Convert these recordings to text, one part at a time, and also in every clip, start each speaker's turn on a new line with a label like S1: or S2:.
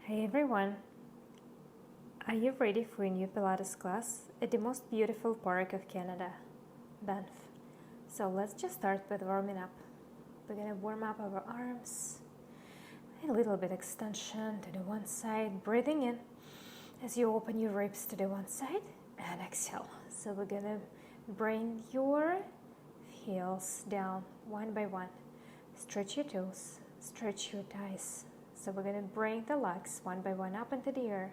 S1: Hey everyone! Are you ready for a new Pilates class at the most beautiful park of Canada, Banff? So let's just start with warming up. We're gonna warm up our arms, a little bit extension to the one side, breathing in as you open your ribs to the one side and exhale. So we're gonna bring your heels down one by one. Stretch your toes, stretch your thighs. So we're gonna bring the legs one by one up into the air,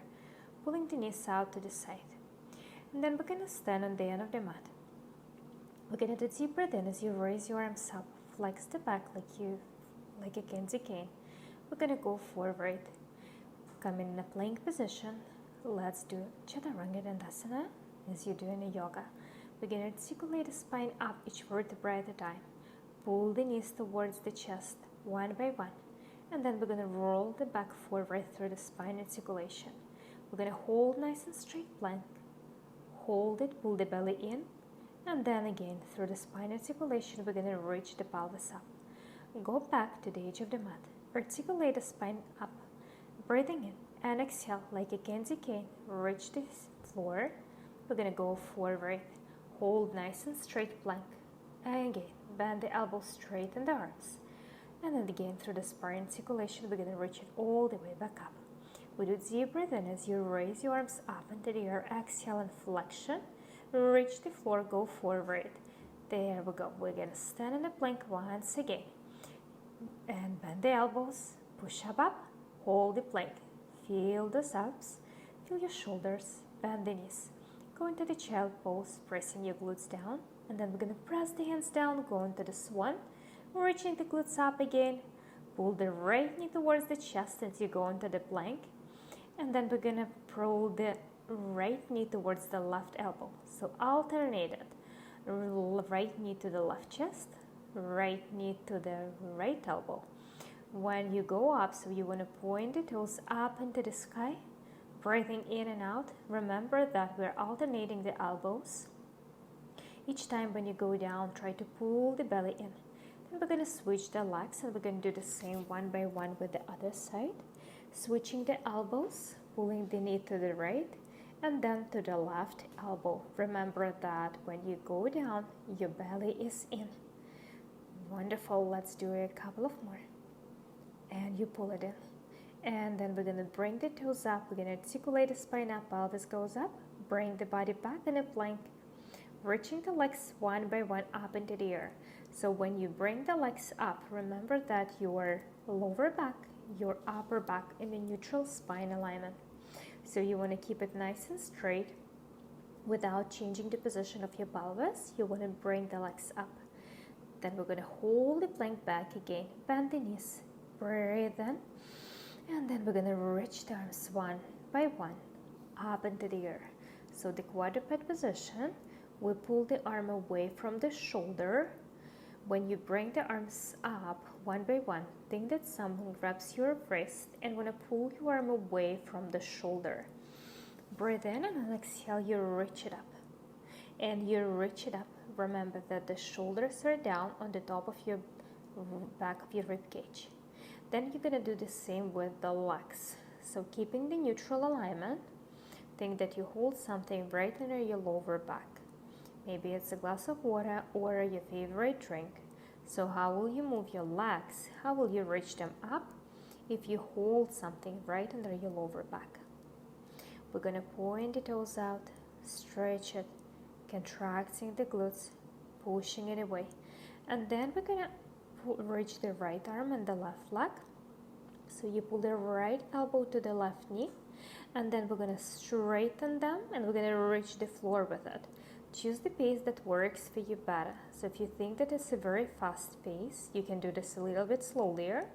S1: pulling the knees out to the side. And then we're gonna stand on the end of the mat. We're gonna do deep breath in as you raise your arms up, flex the back like a candy cane. We're gonna go forward, come in a plank position. Let's do Chaturanga Dandasana as you do in a yoga. We're gonna articulate the spine up each vertebra at a time. Pull the knees towards the chest one by one. And then we're going to roll the back forward through the spine articulation. We're going to hold nice and straight plank. Hold it, pull the belly in. And then again, through the spine articulation, we're going to reach the pelvis up. Go back to the edge of the mat. Articulate the spine up. Breathing in and exhale like a candy cane. Reach the floor. We're going to go forward. Hold nice and straight plank. And again, bend the elbows, straighten the arms. And then again, through the spine articulation, we're going to reach it all the way back up. We do deep breath in as you raise your arms up into the air. Exhale and flexion. Reach the floor, go forward. There we go. We're going to stand in a plank once again. And bend the elbows. Push up. Hold the plank. Feel the abs. Feel your shoulders. Bend the knees. Go into the child pose, pressing your glutes down. And then we're going to press the hands down, go into the swan. Reaching the glutes up again. Pull the right knee towards the chest as you go into the plank. And then we're going to pull the right knee towards the left elbow. So alternated. Right knee to the left chest. Right knee to the right elbow. When you go up, so you want to point the toes up into the sky. Breathing in and out. Remember that we're alternating the elbows. Each time when you go down, try to pull the belly in. Then we're going to switch the legs and we're going to do the same one by one with the other side. Switching the elbows, pulling the knee to the right and then to the left elbow. Remember that when you go down, your belly is in. Wonderful. Let's do a couple of more. And you pull it in. And then we're going to bring the toes up. We're going to articulate the spine up, pelvis goes up. Bring the body back in a plank. Reaching the legs one by one up into the air. So when you bring the legs up, remember that your lower back, your upper back in a neutral spine alignment. So you want to keep it nice and straight without changing the position of your pelvis. You want to bring the legs up. Then we're going to hold the plank back again. Bend the knees. Breathe in. And then we're going to reach the arms one by one up into the air. So the quadruped position. We pull the arm away from the shoulder. When you bring the arms up one by one, think that someone grabs your wrist and want to pull your arm away from the shoulder. Breathe in and on exhale, you reach it up. And you reach it up. Remember that the shoulders are down on the top of your back of your rib cage. Then you're going to do the same with the legs. So keeping the neutral alignment, think that you hold something right under your lower back. Maybe it's a glass of water or your favorite drink. So how will you move your legs? How will you reach them up if you hold something right under your lower back? We're going to point the toes out, stretch it, contracting the glutes, pushing it away. And then we're going to reach the right arm and the left leg. So you pull the right elbow to the left knee. And then we're going to straighten them and we're going to reach the floor with it. Choose the pace that works for you better. So if you think that it's a very fast pace, you can do this a little bit slower,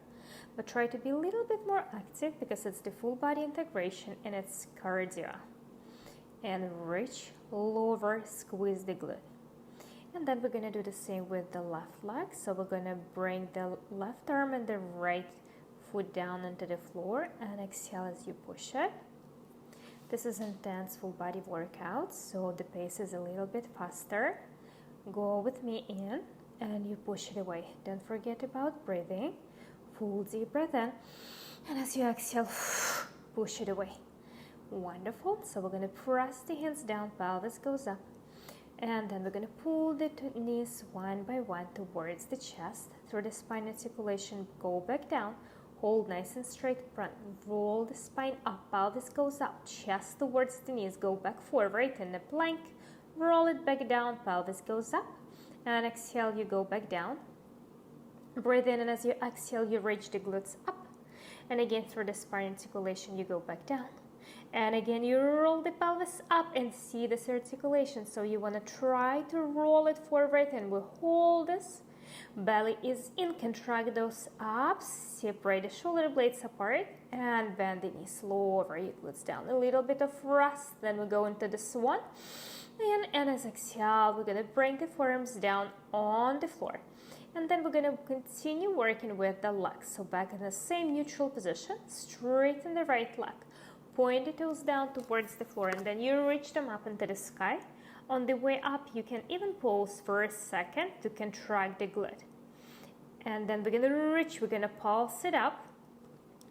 S1: but try to be a little bit more active because it's the full body integration and it's cardio. And reach, lower, squeeze the glute. And then we're going to do the same with the left leg. So we're going to bring the left arm and the right foot down into the floor and exhale as you push it. This is intense full body workout, so the pace is a little bit faster. Go with me in and you push it away. Don't forget about breathing. Full deep breath in. And as you exhale, push it away. Wonderful. So we're going to press the hands down, pelvis goes up. And then we're going to pull the knees one by one towards the chest. Through the spine articulation, go back down. Hold nice and straight front. Roll the spine up, pelvis goes up. Chest towards the knees, go back forward in a plank. Roll it back down, pelvis goes up. And exhale, you go back down. Breathe in, and as you exhale, you reach the glutes up. And again, through the spine articulation, you go back down. And again, you roll the pelvis up and see this articulation. So you want to try to roll it forward, and we'll hold this. Belly is in, contract those abs, separate the shoulder blades apart, and bend the knees, lower your glutes down. A little bit of rest, then we go into the swan. And as exhale, we're going to bring the forearms down on the floor. And then we're going to continue working with the legs. So back in the same neutral position, straighten the right leg. Point the toes down towards the floor, and then you reach them up into the sky. On the way up, you can even pause for a second to contract the glute. And then we're going to reach, we're going to pulse it up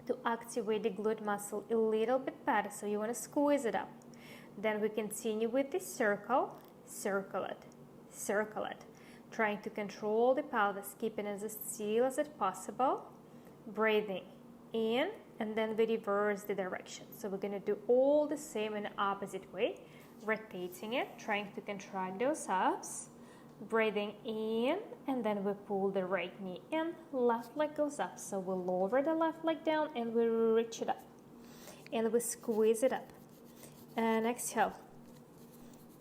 S1: to activate the glute muscle a little bit better. So you want to squeeze it up. Then we continue with the circle, circle it, circle it. Trying to control the pelvis, keeping it as still as it possible. Breathing in, and then we reverse the direction. So we're going to do all the same in the opposite way. Rotating it, trying to contract those abs. Breathing in, and then we pull the right knee in, left leg goes up. So we lower the left leg down and we reach it up. And we squeeze it up. And exhale.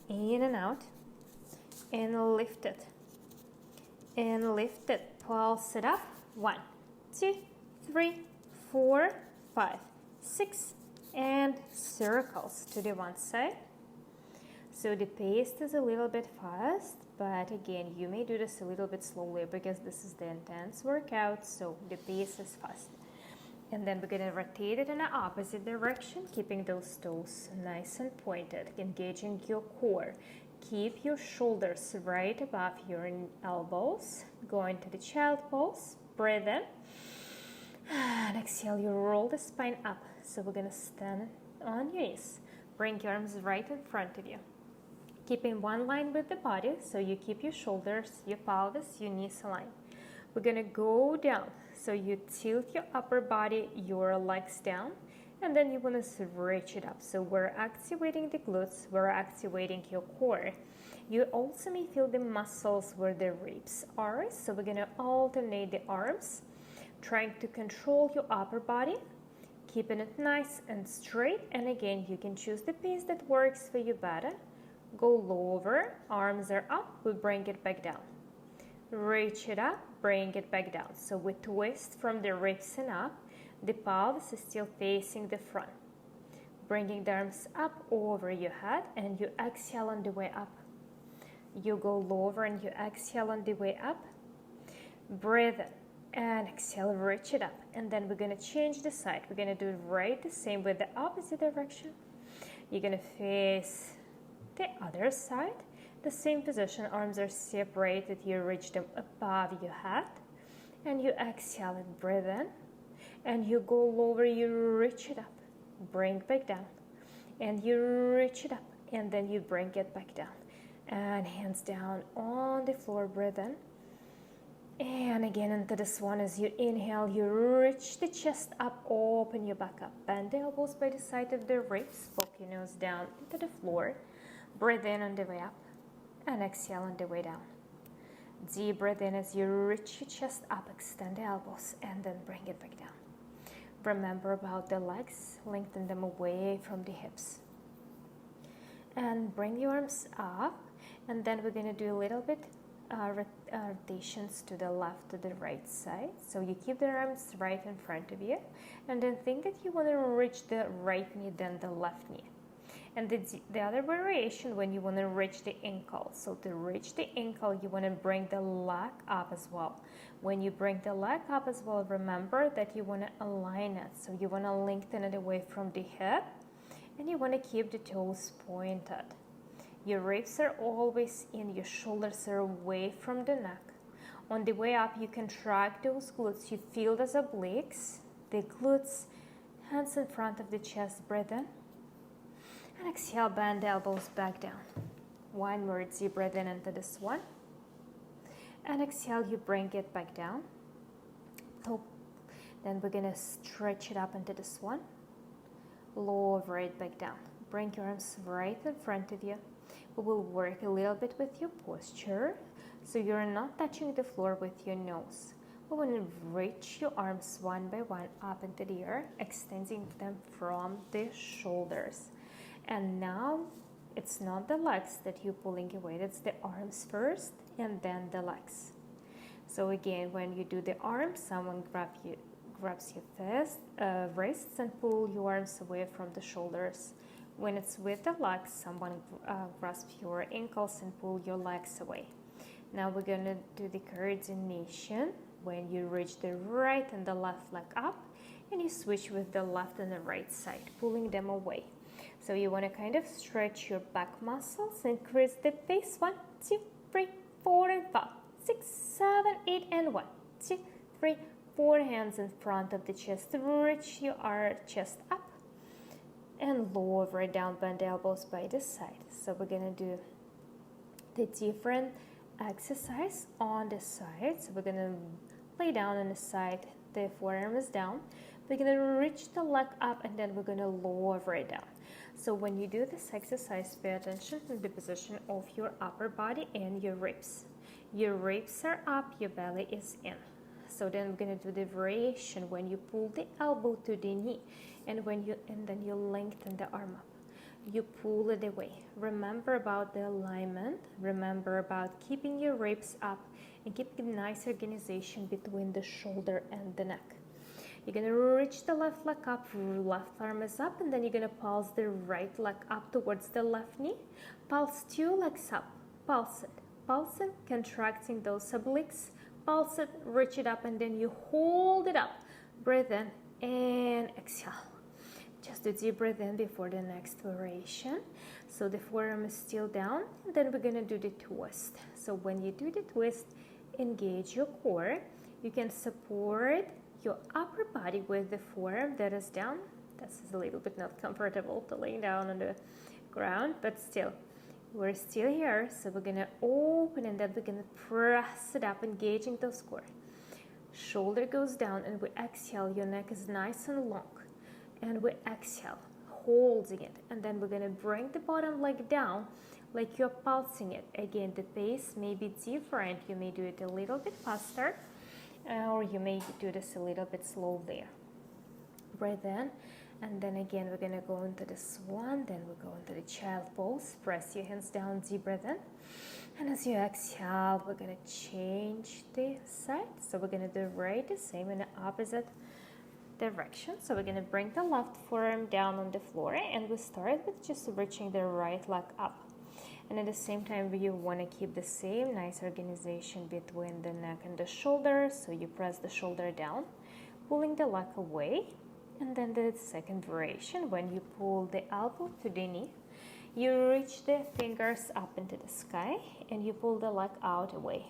S1: In and out. And lift it. And lift it. Pulse it up. 1, 2, 3, 4, 5, 6, and circles to the one side. So the pace is a little bit fast, but again, you may do this a little bit slowly because this is the intense workout, so the pace is fast. And then we're going to rotate it in the opposite direction, keeping those toes nice and pointed, engaging your core. Keep your shoulders right above your elbows. Go into the child pose. Breathe in. And exhale, you roll the spine up. So we're going to stand on your knees. Bring your arms right in front of you. Keeping one line with the body, so you keep your shoulders, your pelvis, your knees aligned. We're going to go down. So you tilt your upper body, your legs down, and then you want to stretch it up. So we're activating the glutes, we're activating your core. You also may feel the muscles where the ribs are. So we're going to alternate the arms, trying to control your upper body, keeping it nice and straight. And again, you can choose the pace that works for you better. Go lower, arms are up, we bring it back down. Reach it up, bring it back down. So we twist from the ribs and up. The pelvis is still facing the front. Bringing the arms up over your head, and you exhale on the way up. You go lower and you exhale on the way up. Breathe in and exhale, reach it up. And then we're going to change the side. We're going to do right the same with the opposite direction. You're going to face the other side. The same position, arms are separated. You reach them above your head. And you exhale and breathe in. And you go lower, you reach it up. Bring back down. And you reach it up. And then you bring it back down. And hands down on the floor, breathe in. And again into this one, as you inhale, you reach the chest up, open your back up. Bend the elbows by the side of the ribs, poke your nose down into the floor. Breathe in on the way up, and exhale on the way down. Deep breath in as you reach your chest up, extend the elbows, and then bring it back down. Remember about the legs, lengthen them away from the hips. And bring your arms up, and then we're going to do a little bit rotations to the left to the right side. So you keep the arms right in front of you, and then think that you want to reach the right knee, then the left knee. And the other variation, when you want to reach the ankle. So to reach the ankle, you want to bring the leg up as well. When you bring the leg up as well, remember that you want to align it. So you want to lengthen it away from the hip, and you want to keep the toes pointed. Your ribs are always in, your shoulders are away from the neck. On the way up, you contract those glutes. You feel those obliques, the glutes Hands in front of the chest, breathe in. And exhale, bend the elbows back down. One more deep breath in into this one. And exhale, you bring it back down. Then we're gonna stretch it up into this one. Lower it back down. Bring your arms right in front of you. We will work a little bit with your posture, so you're not touching the floor with your nose. We want to reach your arms one by one up into the air, extending them from the shoulders. And now it's not the legs that you're pulling away, it's the arms first and then the legs. So again, when you do the arms, someone grabs your wrists and pull your arms away from the shoulders. When it's with the legs, someone grasps your ankles and pull your legs away. Now we're going to do the coordination when you reach the right and the left leg up, and you switch with the left and the right side, pulling them away. So you want to kind of stretch your back muscles, increase the pace. 1, 2, 3, 4, and 5, 6, 7, 8, and 1, 2, 3, 4. Hands in front of the chest, reach your chest up and lower it down, bend the elbows by the side. So we're gonna do the different exercise on the side. So we're gonna lay down on the side, the forearm is down. We're gonna reach the leg up and then we're gonna lower it down. So when you do this exercise, pay attention to the position of your upper body and your ribs. Your ribs are up, your belly is in. So then we're going to do the variation when you pull the elbow to the knee and then you lengthen the arm up. You pull it away. Remember about the alignment. Remember about keeping your ribs up and keeping nice organization between the shoulder and the neck. You're going to reach the left leg up, left arm is up, and then you're going to pulse the right leg up towards the left knee. Pulse 2 legs up. Pulse it. Pulse it, contracting those obliques. Pulse it, reach it up, and then you hold it up. Breathe in and exhale. Just a deep breath in before the next variation. So the forearm is still down, and then we're gonna do the twist. So when you do the twist, engage your core. You can support your upper body with the forearm that is down. This is a little bit not comfortable to lay down on the ground, but still. We're still here, so we're gonna open and then we're gonna press it up, engaging those core. Shoulder goes down and we exhale. Your neck is nice and long. And we exhale, holding it. And then we're gonna bring the bottom leg down like you're pulsing it. Again, the pace may be different. You may do it a little bit faster, or you may do this a little bit slowly. Breathe in. And then again, we're going to go into this one. Then we'll go into the child pose. Press your hands down, deep breath in. And as you exhale, we're going to change the side. So we're going to do right the same in the opposite direction. So we're going to bring the left forearm down on the floor. And we start with just reaching the right leg up. And at the same time, you want to keep the same nice organization between the neck and the shoulders. So you press the shoulder down, pulling the leg away. And then the second variation, when you pull the elbow to the knee, you reach the fingers up into the sky and you pull the leg out away.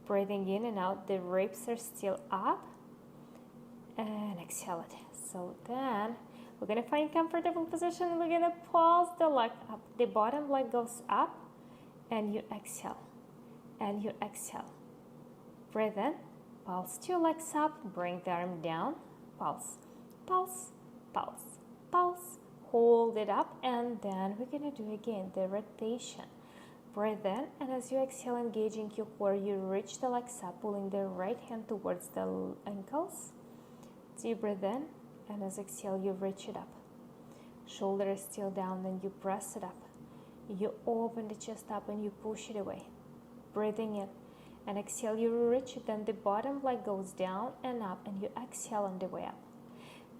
S1: Breathing in and out, the ribs are still up, and exhale it. So then we're gonna find comfortable position. We're gonna pulse the leg up. The bottom leg goes up and you exhale and you exhale. Breathe in, pulse 2 legs up, bring the arm down, pulse. Pulse, pulse, pulse, hold it up, and then we're going to do again the rotation. Breathe in, and as you exhale, engaging your core, you reach the legs up, pulling the right hand towards the ankles. Deep breathe in, and as exhale, you reach it up. Shoulder is still down, then you press it up. You open the chest up and you push it away. Breathing in, and exhale, you reach it, then the bottom leg goes down and up, and you exhale on the way up.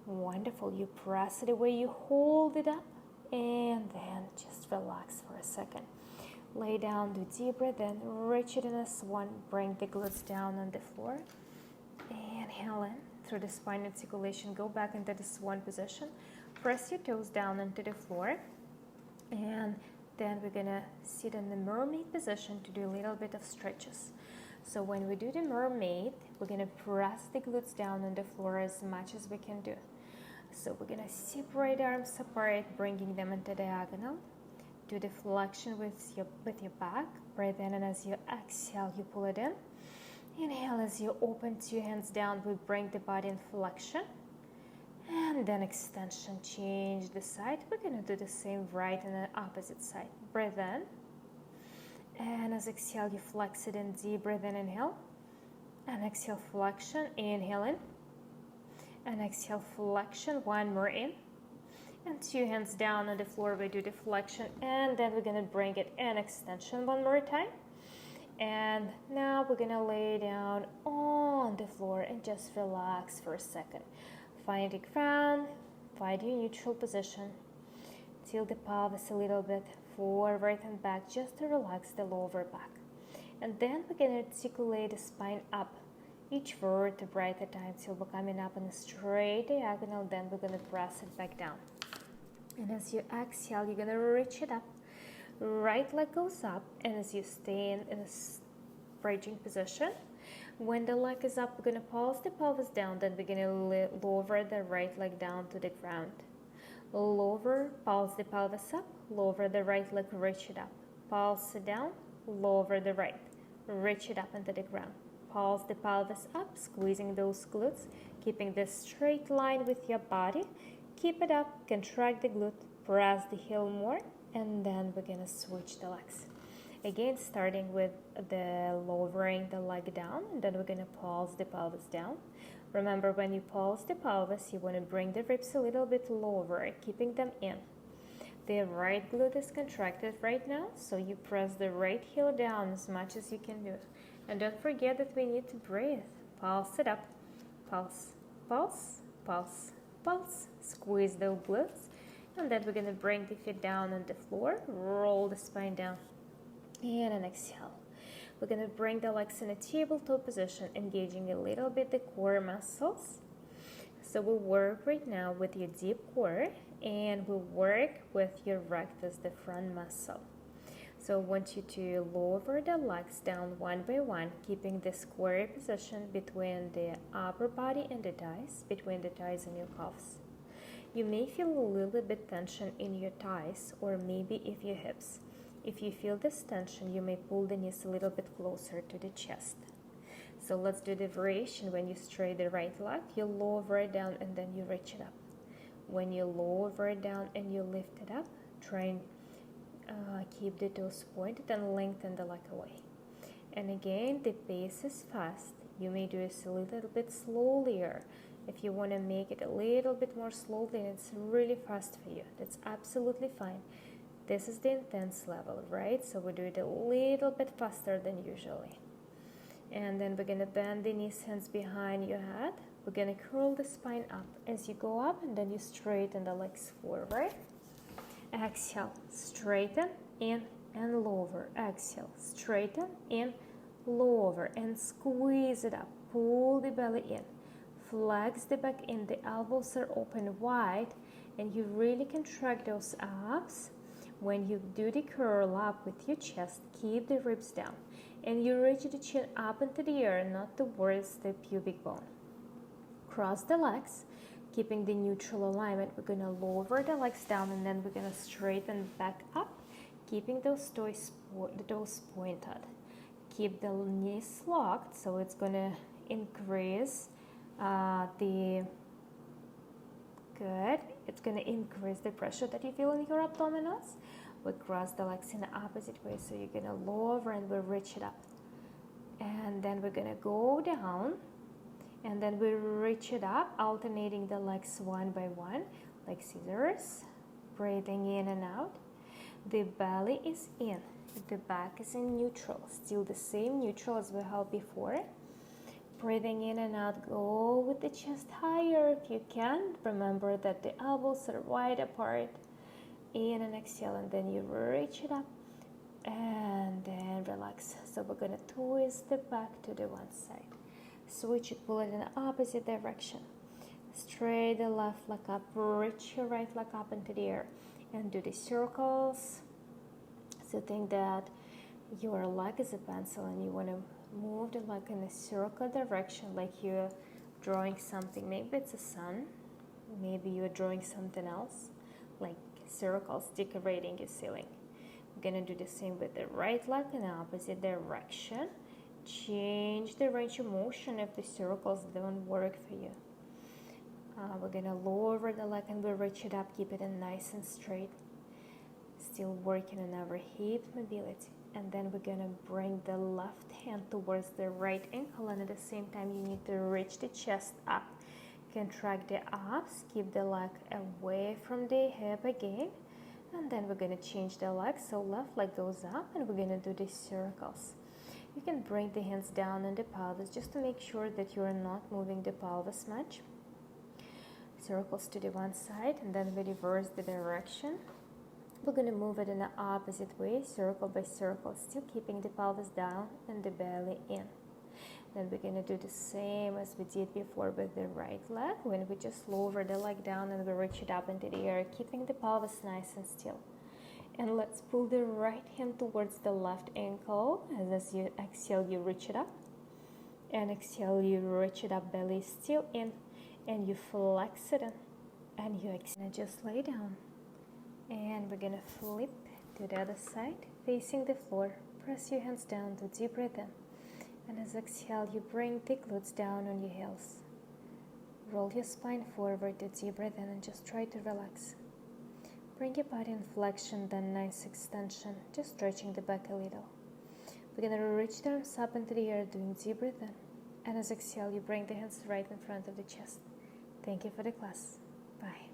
S1: Wonderful. You press it away, you hold it up, and then just relax for a second. Lay down, do deep breath in, reach it in as one, bring the glutes down on the floor. Inhale in through the spine and circulation, go back into this one position. Press your toes down into the floor, and then we're gonna sit in the mermaid position to do a little bit of stretches. So when we do the mermaid, we're gonna press the glutes down on the floor as much as we can do. So we're gonna separate arms apart, bringing them into diagonal. Do the flexion with your back. Breathe in, and as you exhale, you pull it in. Inhale as you open 2 hands down, we bring the body in flexion. And then extension, change the side. We're gonna do the same right and the opposite side. Breathe in. And as exhale, you flex it in deep. Breathe in, inhale. And exhale, flexion, inhale in. And exhale, flexion, one more in. And 2 hands down on the floor, we do the flexion, and then we're gonna bring it in extension one more time. And now we're gonna lay down on the floor and just relax for a second. Find the ground, find your neutral position. Tilt the pelvis a little bit forward and back just to relax the lower back. And then we're gonna articulate the spine up, each vertebra at a time till we're coming up in a straight diagonal. Then we're gonna press it back down. And as you exhale, you're gonna reach it up. Right leg goes up, and as you stay in a bridging position, when the leg is up, we're gonna pulse the pelvis down. Then we're gonna lower the right leg down to the ground. Lower, pulse the pelvis up, lower the right leg, reach it up. Pulse it down, lower the right, reach it up into the ground. Pulse the pelvis up, squeezing those glutes, keeping this straight line with your body. Keep it up, contract the glute, press the heel more, and then we're gonna switch the legs. Again, starting with the lowering the leg down, and then we're gonna pulse the pelvis down. Remember, when you pulse the pelvis, you wanna bring the ribs a little bit lower, keeping them in. The right glute is contracted right now, so you press the right heel down as much as you can do. And don't forget that we need to breathe. Pulse it up, pulse, pulse, pulse, pulse. Squeeze those glutes, and then we're gonna bring the feet down on the floor, roll the spine down, and an exhale. We're gonna bring the legs in a tabletop position, engaging a little bit the core muscles. So we'll work right now with your deep core, and we'll work with your rectus, the front muscle. So I want you to lower the legs down one by one, keeping the square position between the upper body and the thighs, between the thighs and your calves. You may feel a little bit tension in your thighs or maybe if your hips. If you feel this tension, you may pull the knees a little bit closer to the chest. So let's do the variation. When you straight the right leg, you lower it down and then you reach it up. When you lower it down and you lift it up, try and keep the toes pointed and lengthen the leg away. And again, the pace is fast. You may do this a little bit slower. If you want to make it a little bit more slowly and it's really fast for you, that's absolutely fine. This is the intense level, right? So we do it a little bit faster than usually. And then we're going to bend the knees, hands behind your head. We're going to curl the spine up as you go up, and then you straighten the legs forward. Exhale, straighten, in and lower. Exhale, straighten, in, lower, and squeeze it up. Pull the belly in. Flex the back in, the elbows are open wide, and you really contract those abs. When you do the curl up with your chest, keep the ribs down, and you reach the chin up into the air, not towards the pubic bone. Cross the legs, keeping the neutral alignment. We're going to lower the legs down, and then we're going to straighten back up, keeping those toes pointed. Keep the knees locked, so it's going to increase It's going to increase the pressure that you feel in your abdominals. We cross the legs in the opposite way, so you're going to lower and we'll reach it up. And then we're going to go down, and then we reach it up, alternating the legs one by one, like scissors, breathing in and out. The belly is in, the back is in neutral, still the same neutral as we held before. Breathing in and out, go with the chest higher if you can. Remember that the elbows are wide apart. In and exhale, and then you reach it up and then relax. So we're going to twist it back to the one side. Switch it, pull it in the opposite direction. Straight the left leg up, reach your right leg up into the air, and do the circles. So think that your leg is a pencil and you want to move the leg in a circle direction, like you're drawing something. Maybe it's a sun. Maybe you're drawing something else, like circles decorating your ceiling. We're gonna do the same with the right leg in the opposite direction. Change the range of motion if the circles don't work for you. We're gonna lower the leg and we'll reach it up, keep it nice and straight. Still working on our hip mobility. And then we're gonna bring the left hand towards the right ankle, and at the same time you need to reach the chest up. Contract the abs, keep the leg away from the hip again. And then we're gonna change the leg, so left leg goes up and we're gonna do the circles. You can bring the hands down in the pelvis just to make sure that you're not moving the pelvis much. Circles to the one side, and then we reverse the direction. We're going to move it in the opposite way, circle by circle, still keeping the pelvis down and the belly in. Then we're going to do the same as we did before with the right leg, when we just lower the leg down and we reach it up into the air, keeping the pelvis nice and still. And let's pull the right hand towards the left ankle, as you exhale, you reach it up. And exhale, you reach it up, belly still in, and you flex it in, and you exhale, just lay down. And we're gonna flip to the other side, facing the floor. Press your hands down to deep breath in. And as exhale, you bring the glutes down on your heels. Roll your spine forward to deep breath in and just try to relax. Bring your body in flexion, then nice extension, just stretching the back a little. We're gonna reach the arms up into the air, doing deep breath in. And as exhale, you bring the hands right in front of the chest. Thank you for the class. Bye.